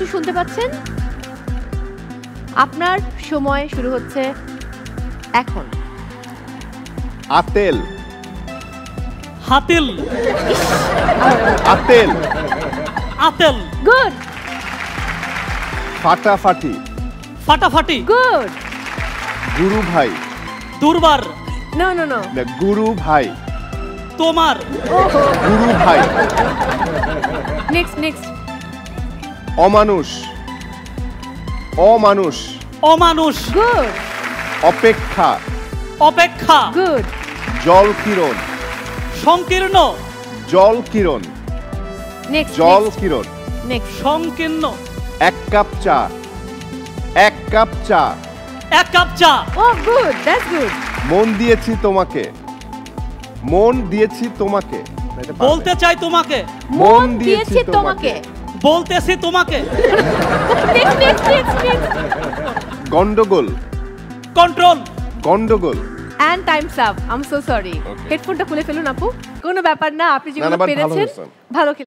কিছু শুনতে পাচ্ছেন? আপনার সময় শুরু হচ্ছে এখন। আতেল। হাতিল। আতেল। আতেল। গুড। ফাটাফাটি। ফাটাফাটি। গুড। গুরু ভাই। দুর্বার। No no no. গুরু ভাই। তোমার। ওহো। গুরু ভাই। Next next. অমানুষ। অমানুষ। অমানুষ। গুড। অপেক্ষা। অপেক্ষা। গুড। জল কিরণ। সংকীর্ণ। জল কিরণ। নেক্সট জল কিরণ। নেক্সট। সংকীর্ণ। এক কাপ চা। এক কাপ চা। এক কাপ চা। ও গুড, দ্যাটস গুড। মন দিয়েছি তোমাকে। মন দিয়েছি তোমাকে। বলতে চাই তোমাকে। মন দিয়েছি তোমাকে। বলতেছি তোমাকে। Next next next next. গন্ডগোল। কন্ট্রোল। গন্ডগোল। And time's up. I am so sorry. হেডফোনটা খুলে ফেলুন আপু। কোনো ব্যাপার না, আপনি যেগুলো না, না, but ভালো পেরেছেন হয়েছে। ভালো